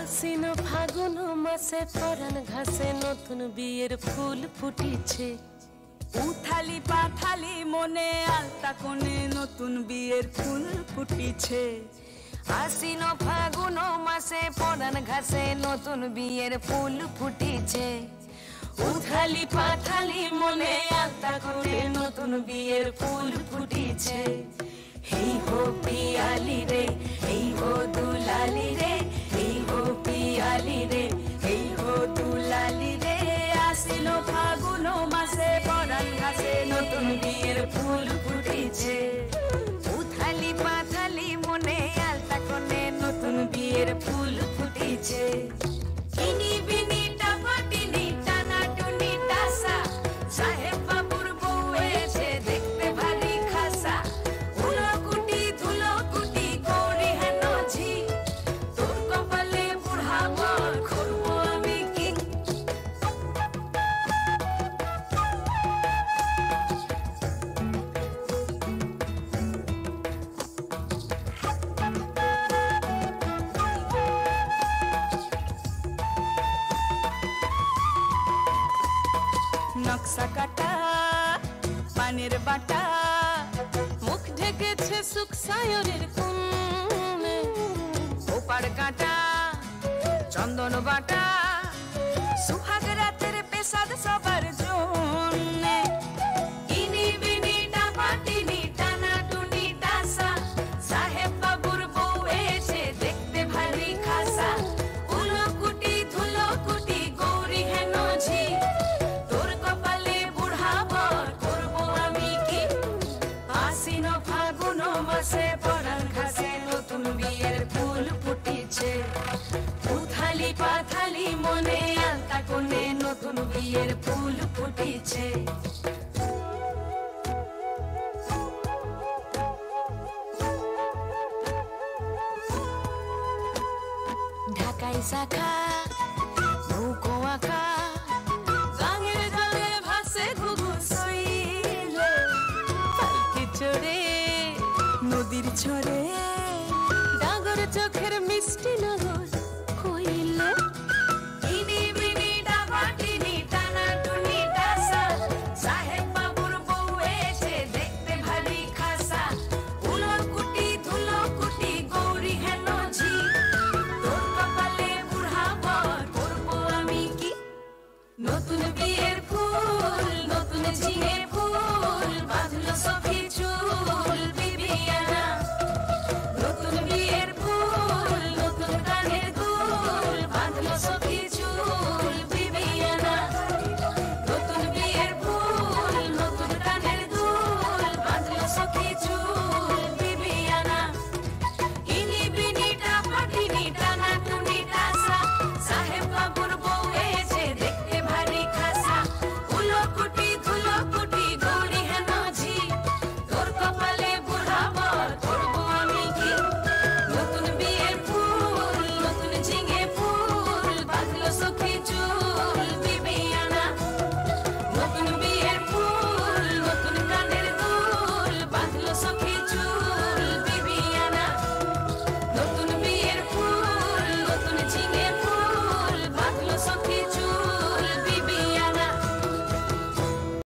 আশ্বিন ফাগুন মাসে পরাণ ঘাসে নতুন বিয়ের ফুল ফুটিছে। উথালি পাথালি মনে আলতা কোণে নতুন বিয়ের ফুল ফুটিছে। আশ্বিন ফাগুন মাসে পরাণ ঘাসে নতুন বিয়ের ফুল ফুটিছে। উথালি পাথালি মনে আলতা কোণে নতুন বিয়ের ফুল ফুটিছে। হেই হো পিয়ালি রে, হেই হো দুলালি রে, হেই হো পিয়ালি রে, হেই হো দুলালি রে। আশ্বিন ফাগুন মাসে পরাণ ঘাসে নতুন বিয়ের ফুল ফুটিছে। উথালি পাথালি মনে আলতা কোণে নতুন বিয়ের ফুল ফুটিছে। ইনি বিনি টাপাটিনি টানা টুনি টাসা, সাহেব বাবুর বউ এসে দেখতে ভারী খাসা। উলকুটি ধুলকুটি করি হেন ঝি, তোর কপালে বুড়া বর করবো আমি কি। নকশা কাটা পানের বাটা, মুখ ঢেকেছে সুখ সায়রের কোণে। ওপার কাটা চন্দন বাটা, সুহাগ রাতের পেশাদ সবার জন্যে। ইনি বিনি টাপাটিনি টানা টুনি টাসা, সাহেব বাবুর বউ এসে দেখতে ভারী খাসা। উলকুটি ধুলকুটি গৌরী হেন ঝি, তোর কপালে বুড়া বর করবো আমি কি। আশ্বিন ফাগুন মাসে পরাণ ঘাসে নতুন বিয়ের ফুল ফুটিছে। উথালি পাথালি মনে আলতা কোণে নতুন বিয়ের ফুল ফুটিছে। ঢাকাই শাখা নৌকো আঁকা, গাঙের জলে ভাসে ঘুঘু শৈলে। পালকি চড়ে নদীর ঝরে ডাগর চোখের মিষ্টি নগর